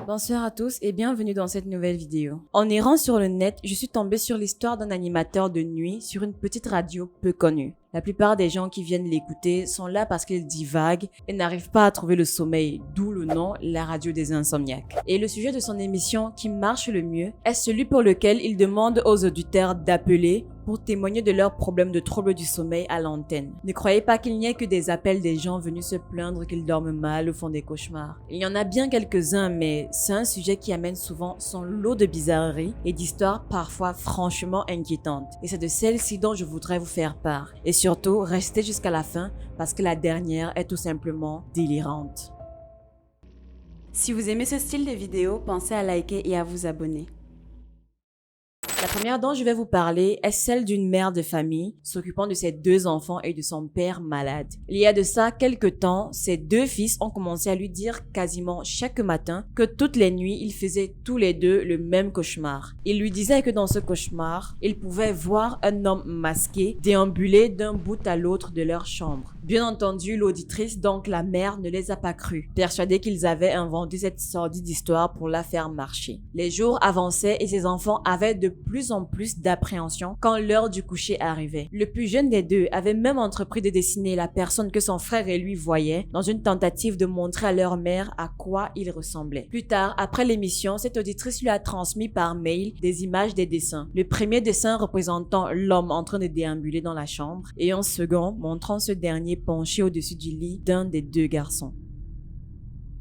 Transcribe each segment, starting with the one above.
Bonsoir à tous et bienvenue dans cette nouvelle vidéo. En errant sur le net, je suis tombée sur l'histoire d'un animateur de nuit sur une petite radio peu connue. La plupart des gens qui viennent l'écouter sont là parce qu'ils divaguent et n'arrivent pas à trouver le sommeil, d'où le nom La Radio des Insomniaques. Et le sujet de son émission qui marche le mieux est celui pour lequel il demande aux auditeurs d'appeler pour témoigner de leurs problèmes de troubles du sommeil à l'antenne. Ne croyez pas qu'il n'y ait que des appels des gens venus se plaindre qu'ils dorment mal ou font des cauchemars. Il y en a bien quelques-uns, mais c'est un sujet qui amène souvent son lot de bizarreries et d'histoires parfois franchement inquiétantes. Et c'est de celles-ci dont je voudrais vous faire part. Et surtout, restez jusqu'à la fin parce que la dernière est tout simplement délirante. Si vous aimez ce style de vidéo, pensez à liker et à vous abonner. La première dont je vais vous parler est celle d'une mère de famille s'occupant de ses 2 enfants et de son père malade. Il y a de ça quelques temps, ses 2 fils ont commencé à lui dire quasiment chaque matin que toutes les nuits, ils faisaient tous les 2 le même cauchemar. Ils lui disaient que dans ce cauchemar, ils pouvaient voir un homme masqué déambuler d'un bout à l'autre de leur chambre. Bien entendu, l'auditrice, donc la mère, ne les a pas crus, persuadée qu'ils avaient inventé cette sordide histoire pour la faire marcher. Les jours avançaient et ses enfants avaient de plus en plus d'appréhension quand l'heure du coucher arrivait. Le plus jeune des 2 avait même entrepris de dessiner la personne que son frère et lui voyaient dans une tentative de montrer à leur mère à quoi il ressemblait. Plus tard, après l'émission, cette auditrice lui a transmis par mail des images des dessins. Le premier dessin représentant l'homme en train de déambuler dans la chambre et un second montrant ce dernier penché au-dessus du lit d'un des 2 garçons.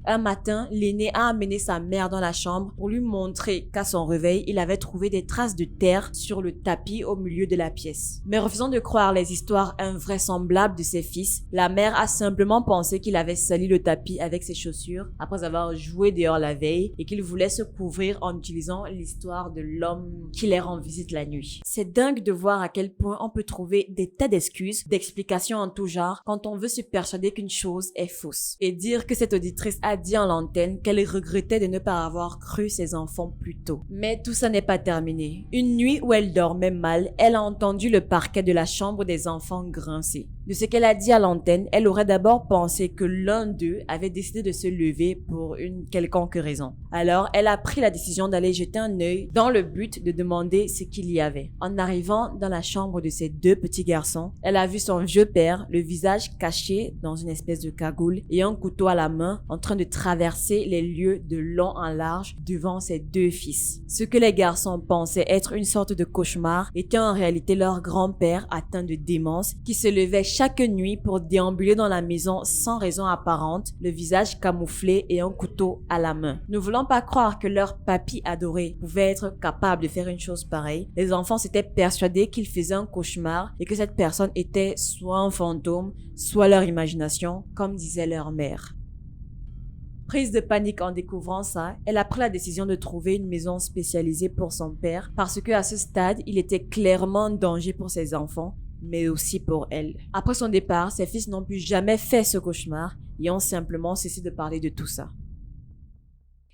Un matin, l'aîné a amené sa mère dans la chambre pour lui montrer qu'à son réveil, il avait trouvé des traces de terre sur le tapis au milieu de la pièce. Mais refusant de croire les histoires invraisemblables de ses fils, la mère a simplement pensé qu'il avait sali le tapis avec ses chaussures après avoir joué dehors la veille et qu'il voulait se couvrir en utilisant l'histoire de l'homme qui les rend visite la nuit. C'est dingue de voir à quel point on peut trouver des tas d'excuses, d'explications en tout genre quand on veut se persuader qu'une chose est fausse. Et dire que cette auditrice a dit en l'antenne qu'elle regrettait de ne pas avoir cru ses enfants plus tôt. Mais tout ça n'est pas terminé. Une nuit où elle dormait mal, elle a entendu le parquet de la chambre des enfants grincer. De ce qu'elle a dit à l'antenne, elle aurait d'abord pensé que l'un d'eux avait décidé de se lever pour une quelconque raison. Alors, elle a pris la décision d'aller jeter un œil dans le but de demander ce qu'il y avait. En arrivant dans la chambre de ses 2 petits garçons, elle a vu son vieux père, le visage caché dans une espèce de cagoule et un couteau à la main, en train de traverser les lieux de long en large devant ses 2 fils. Ce que les garçons pensaient être une sorte de cauchemar était en réalité leur grand-père atteint de démence qui se levait chaque nuit pour déambuler dans la maison sans raison apparente, le visage camouflé et un couteau à la main. Ne voulant pas croire que leur papy adoré pouvait être capable de faire une chose pareille, les enfants s'étaient persuadés qu'ils faisaient un cauchemar et que cette personne était soit un fantôme, soit leur imagination, comme disait leur mère. Prise de panique en découvrant ça, elle a pris la décision de trouver une maison spécialisée pour son père parce que à ce stade, il était clairement en danger pour ses enfants, mais aussi pour elle. Après son départ, ses fils n'ont plus jamais fait ce cauchemar et ont simplement cessé de parler de tout ça.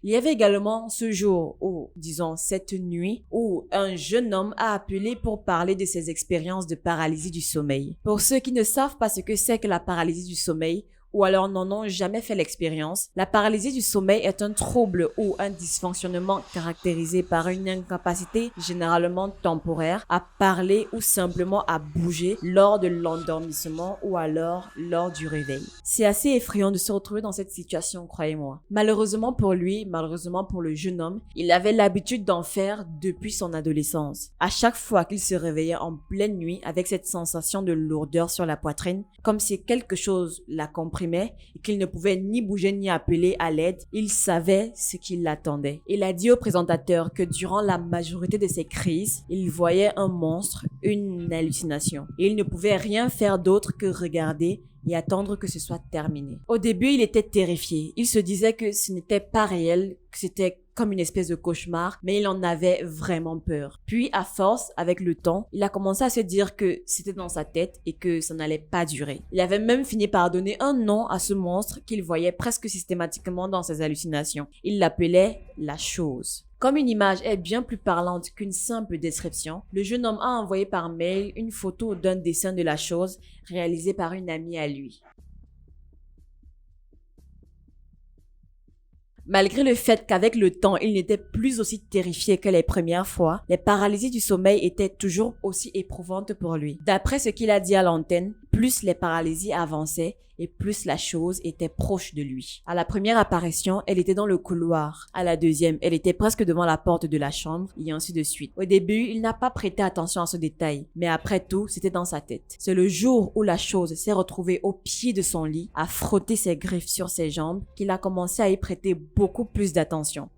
Il y avait également ce jour, ou disons cette nuit, où un jeune homme a appelé pour parler de ses expériences de paralysie du sommeil. Pour ceux qui ne savent pas ce que c'est que la paralysie du sommeil, ou alors n'en ont jamais fait l'expérience, la paralysie du sommeil est un trouble ou un dysfonctionnement caractérisé par une incapacité généralement temporaire à parler ou simplement à bouger lors de l'endormissement ou alors lors du réveil. C'est assez effrayant de se retrouver dans cette situation, croyez-moi. Malheureusement pour lui, malheureusement pour le jeune homme, il avait l'habitude d'en faire depuis son adolescence. À chaque fois qu'il se réveillait en pleine nuit avec cette sensation de lourdeur sur la poitrine, comme si quelque chose la comprimait et qu'il ne pouvait ni bouger ni appeler à l'aide, il savait ce qui l'attendait. Il a dit au présentateur que durant la majorité de ses crises, il voyait un monstre, une hallucination. Et il ne pouvait rien faire d'autre que regarder et attendre que ce soit terminé. Au début, il était terrifié. Il se disait que ce n'était pas réel, que c'était comme une espèce de cauchemar, mais il en avait vraiment peur. Puis, à force, avec le temps, il a commencé à se dire que c'était dans sa tête et que ça n'allait pas durer. Il avait même fini par donner un nom à ce monstre qu'il voyait presque systématiquement dans ses hallucinations. Il l'appelait la chose. Comme une image est bien plus parlante qu'une simple description, le jeune homme a envoyé par mail une photo d'un dessin de la chose réalisé par une amie à lui. Malgré le fait qu'avec le temps, il n'était plus aussi terrifié que les premières fois, les paralysies du sommeil étaient toujours aussi éprouvantes pour lui. D'après ce qu'il a dit à l'antenne, plus les paralysies avançaient et plus la chose était proche de lui. À la première apparition, elle était dans le couloir. À la deuxième, elle était presque devant la porte de la chambre, et ainsi de suite. Au début, il n'a pas prêté attention à ce détail, mais après tout, c'était dans sa tête. C'est le jour où la chose s'est retrouvée au pied de son lit, à frotter ses griffes sur ses jambes, qu'il a commencé à y prêter beaucoup plus d'attention.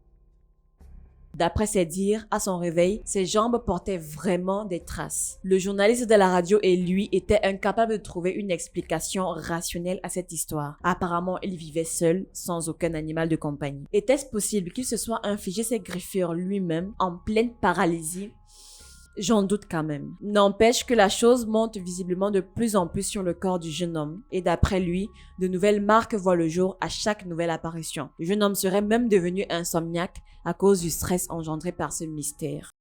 D'après ses dires, à son réveil, ses jambes portaient vraiment des traces. Le journaliste de la radio et lui étaient incapables de trouver une explication rationnelle à cette histoire. Apparemment, il vivait seul, sans aucun animal de compagnie. Était-ce possible qu'il se soit infligé ses griffures lui-même en pleine paralysie? J'en doute quand même. N'empêche que la chose monte visiblement de plus en plus sur le corps du jeune homme. Et d'après lui, de nouvelles marques voient le jour à chaque nouvelle apparition. Le jeune homme serait même devenu insomniaque à cause du stress engendré par ce mystère.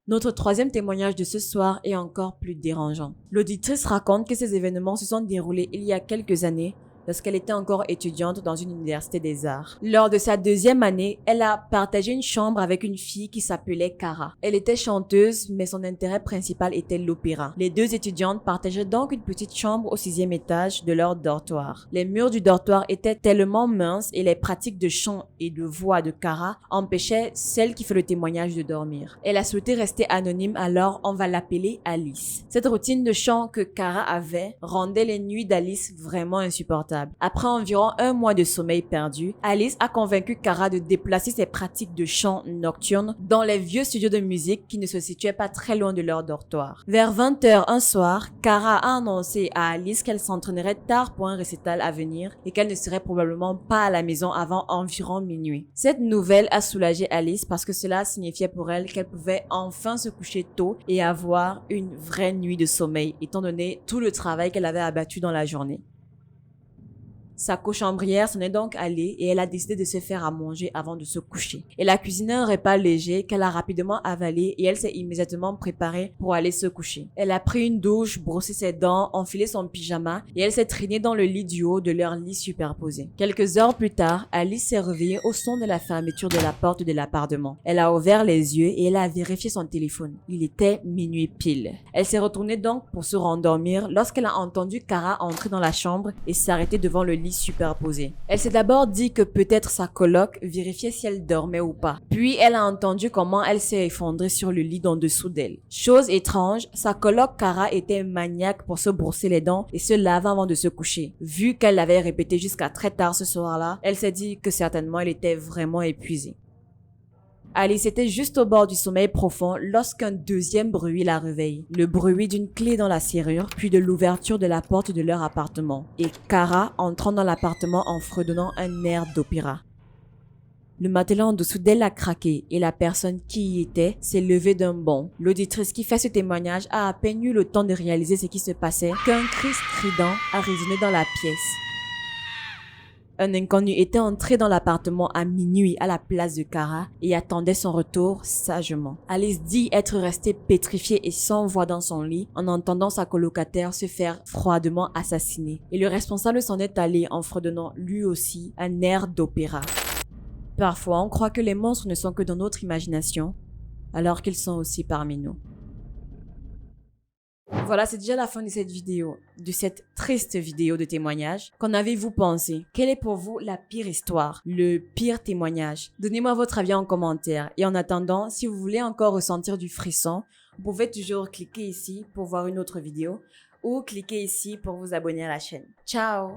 Notre troisième témoignage de ce soir est encore plus dérangeant. L'auditrice raconte que ces événements se sont déroulés il y a quelques années lorsqu'elle était encore étudiante dans une université des arts. Lors de sa deuxième année, elle a partagé une chambre avec une fille qui s'appelait Cara. Elle était chanteuse, mais son intérêt principal était l'opéra. Les deux étudiantes partageaient donc une petite chambre au 6e étage de leur dortoir. Les murs du dortoir étaient tellement minces et les pratiques de chant et de voix de Cara empêchaient celle qui fait le témoignage de dormir. Elle a souhaité rester anonyme, alors on va l'appeler Alice. Cette routine de chant que Cara avait rendait les nuits d'Alice vraiment insupportables. Après environ un mois de sommeil perdu, Alice a convaincu Cara de déplacer ses pratiques de chant nocturne dans les vieux studios de musique qui ne se situaient pas très loin de leur dortoir. Vers 20h un soir, Cara a annoncé à Alice qu'elle s'entraînerait tard pour un récital à venir et qu'elle ne serait probablement pas à la maison avant environ minuit. Cette nouvelle a soulagé Alice parce que cela signifiait pour elle qu'elle pouvait enfin se coucher tôt et avoir une vraie nuit de sommeil, étant donné tout le travail qu'elle avait abattu dans la journée. Sa cochambrière s'en est donc allée et elle a décidé de se faire à manger avant de se coucher. Elle a cuisiné un repas léger qu'elle a rapidement avalé et elle s'est immédiatement préparée pour aller se coucher. Elle a pris une douche, brossé ses dents, enfilé son pyjama et elle s'est traînée dans le lit du haut de leur lit superposé. Quelques heures plus tard, Alice s'est réveillée au son de la fermeture de la porte de l'appartement. Elle a ouvert les yeux et elle a vérifié son téléphone. Il était minuit pile. Elle s'est retournée donc pour se rendormir lorsqu'elle a entendu Cara entrer dans la chambre et s'arrêter devant le lit superposé. Elle s'est d'abord dit que peut-être sa coloc vérifiait si elle dormait ou pas. Puis elle a entendu comment elle s'est effondrée sur le lit d'en dessous d'elle. Chose étrange, sa coloc Cara était maniaque pour se brosser les dents et se laver avant de se coucher. Vu qu'elle l'avait répété jusqu'à très tard ce soir-là, elle s'est dit que certainement elle était vraiment épuisée. Alice était juste au bord du sommeil profond lorsqu'un deuxième bruit la réveille. Le bruit d'une clé dans la serrure, puis de l'ouverture de la porte de leur appartement. Et Cara entrant dans l'appartement en fredonnant un air d'opéra. Le matelas en dessous d'elle a craqué et la personne qui y était s'est levée d'un bond. L'auditrice qui fait ce témoignage a à peine eu le temps de réaliser ce qui se passait qu'un cri strident a résonné dans la pièce. Un inconnu était entré dans l'appartement à minuit à la place de Cara et attendait son retour sagement. Alice dit être restée pétrifiée et sans voix dans son lit en entendant sa colocataire se faire froidement assassiner. Et le responsable s'en est allé en fredonnant lui aussi un air d'opéra. Parfois, on croit que les monstres ne sont que dans notre imagination, alors qu'ils sont aussi parmi nous. Voilà, c'est déjà la fin de cette vidéo, de cette triste vidéo de témoignage. Qu'en avez-vous pensé? Quelle est pour vous la pire histoire, le pire témoignage? Donnez-moi votre avis en commentaire. Et en attendant, si vous voulez encore ressentir du frisson, vous pouvez toujours cliquer ici pour voir une autre vidéo ou cliquer ici pour vous abonner à la chaîne. Ciao!